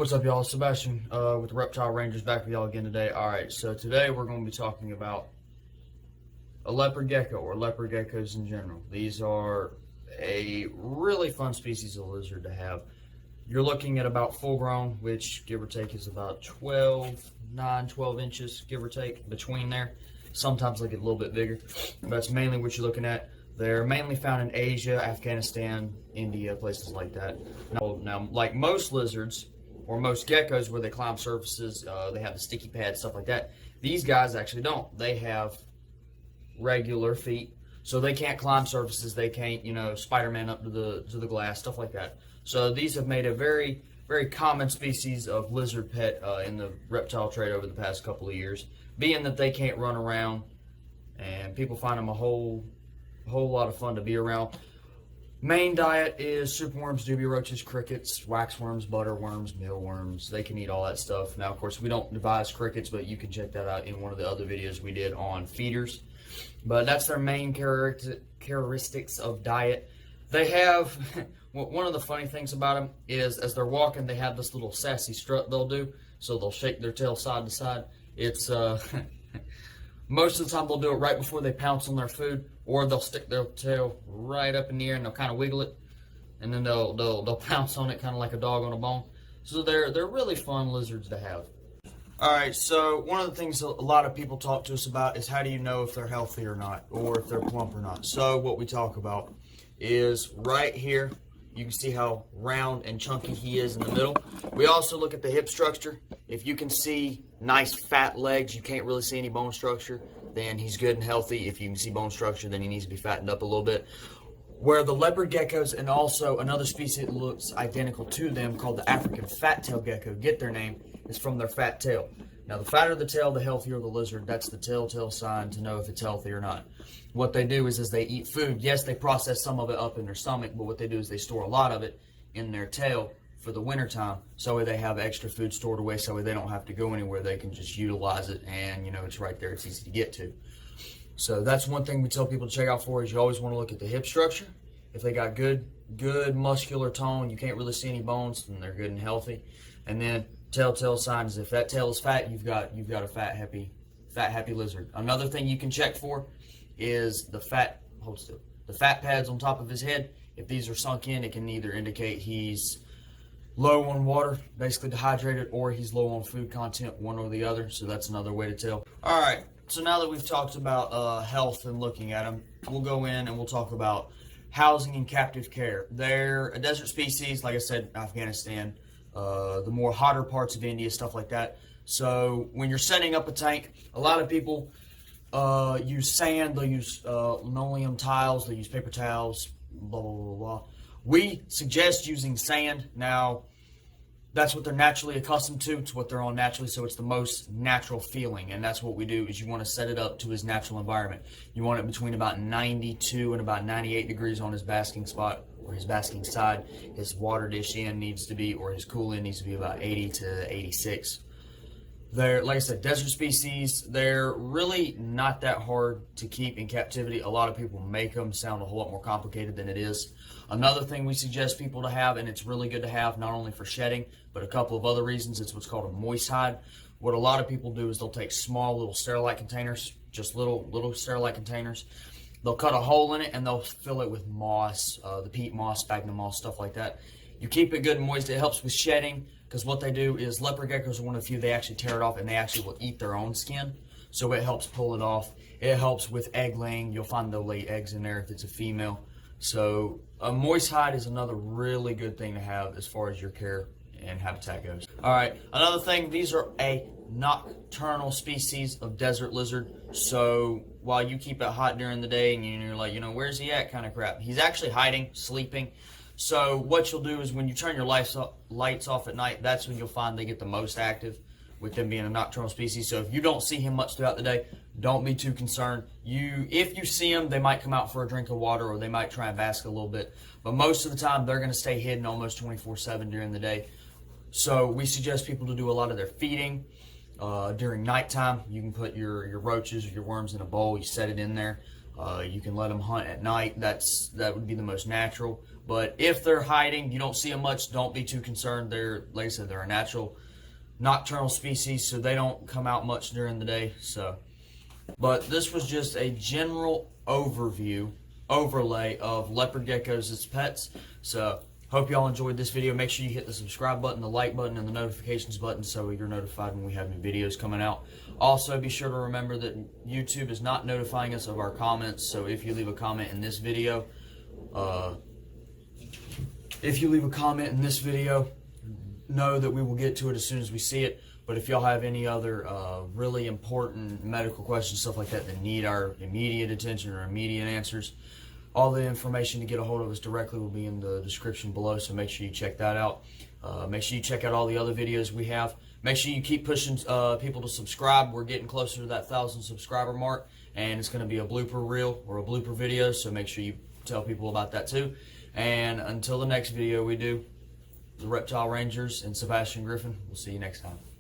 What's up, y'all? Sebastian with the Reptile Rangers back with y'all again today. Alright, so today we're going to be talking about a leopard gecko, or leopard geckos in general. These are a really fun species of lizard to have. You're looking at about full grown, which give or take is about 12 inches, give or take, between there. Sometimes they get a little bit bigger. That's mainly what you're looking at. They're mainly found in Asia, Afghanistan, India, places like that. Now, like most lizards, or most geckos where they climb surfaces, they have the sticky pads, stuff like that. These guys actually don't. They have regular feet, so they can't climb surfaces. They can't, Spider-Man up to the glass, stuff like that. So these have made a very, very common species of lizard pet in the reptile trade over the past couple of years, being that they can't run around, and people find them a whole lot of fun to be around. Main diet is superworms, dubia roaches, crickets, waxworms, butterworms, mealworms. They can eat all that stuff. Now, of course, we don't advise crickets, but you can check that out in one of the other videos we did on feeders. But that's their main characteristics of diet. They have, one of the funny things about them is as they're walking, they have this little sassy strut they'll do. So they'll shake their tail side to side. It's, most of the time they'll do it right before they pounce on their food, or they'll stick their tail right up in the air and they'll kind of wiggle it, and then they'll pounce on it kind of like a dog on a bone. So they're really fun lizards to have. All right, so one of the things a lot of people talk to us about is how do you know if they're healthy or not, or if they're plump or not. So what we talk about is right here. You can see how round and chunky he is in the middle. We also look at the hip structure. If you can see nice fat legs, you can't really see any bone structure, then he's good and healthy. If you can see bone structure, then he needs to be fattened up a little bit. Where the leopard geckos and also another species that looks identical to them called the African fat-tailed gecko get their name is from their fat tail. Now, the fatter the tail, the healthier the lizard. That's the telltale sign to know if it's healthy or not. What they do is as they eat food, yes, they process some of it up in their stomach, but what they do is they store a lot of it in their tail for the winter time, so they have extra food stored away, so they don't have to go anywhere. They can just utilize it, and it's right there. It's easy to get to. So that's one thing we tell people to check out for is you always want to look at the hip structure. If they got good muscular tone, you can't really see any bones, then they're good and healthy. And then telltale signs, if that tail is fat, you've got a fat happy lizard. Another thing you can check for is the fat pads on top of his head. If these are sunk in, it can either indicate he's low on water, basically dehydrated, or he's low on food content, one or the other. So that's another way to tell. All right, so now that we've talked about health and looking at them, we'll go in and we'll talk about housing and captive care. They're a desert species, like I said, Afghanistan, the more hotter parts of India, stuff like that. So when you're setting up a tank, a lot of people use sand, they'll use linoleum tiles, they'll use paper towels, blah, blah, blah, blah. We suggest using sand. Now, that's what they're naturally accustomed to. It's what they're on naturally, so it's the most natural feeling. And that's what we do is you want to set it up to his natural environment. You want it between about 92 and about 98 degrees on his basking spot or his basking side. His water dish end needs to be, or his cool end needs to be about 80 to 86. They're, like I said, desert species. They're really not that hard to keep in captivity. A lot of people make them sound a whole lot more complicated than it is. Another thing we suggest people to have, and it's really good to have not only for shedding, but a couple of other reasons, it's what's called a moist hide. What a lot of people do is they'll take small little Sterilite containers, just little Sterilite containers. They'll cut a hole in it and they'll fill it with moss, the peat moss, sphagnum moss, stuff like that. You keep it good and moist. It helps with shedding, because what they do is leopard geckos are one of the few, they actually tear it off and they actually will eat their own skin. So it helps pull it off. It helps with egg laying. You'll find they'll lay eggs in there if it's a female. So a moist hide is another really good thing to have as far as your care and habitat goes. All right, another thing, these are a nocturnal species of desert lizard. So while you keep it hot during the day and you're like, where's he at kind of crap, he's actually hiding, sleeping. So what you'll do is when you turn your lights off at night, that's when you'll find they get the most active, with them being a nocturnal species. So if you don't see him much throughout the day, don't be too concerned. If you see them, they might come out for a drink of water or they might try and bask a little bit. But most of the time, they're going to stay hidden almost 24/7 during the day. So we suggest people to do a lot of their feeding during nighttime. You can put your roaches or your worms in a bowl. You set it in there. You can let them hunt at night. That would be the most natural. But if they're hiding, you don't see them much, don't be too concerned. They're, like I said, they're a natural nocturnal species, so they don't come out much during the day. But this was just a general overlay of leopard geckos as pets. So hope y'all enjoyed this video. Make sure you hit the subscribe button, the like button, and the notifications button so you're notified when we have new videos coming out. Also, be sure to remember that YouTube is not notifying us of our comments, so if you leave a comment in this video, know that we will get to it as soon as we see it. But if y'all have any other really important medical questions, stuff like that need our immediate attention or immediate answers, all the information to get a hold of us directly will be in the description below, so make sure you check that out. Make sure you check out all the other videos we have. Make sure you keep pushing people to subscribe. We're getting closer to that 1,000 subscriber mark, and it's going to be a blooper reel or a blooper video, so make sure you tell people about that too. And until the next video we do, the Reptile Rangers and Sebastian Griffin, we'll see you next time.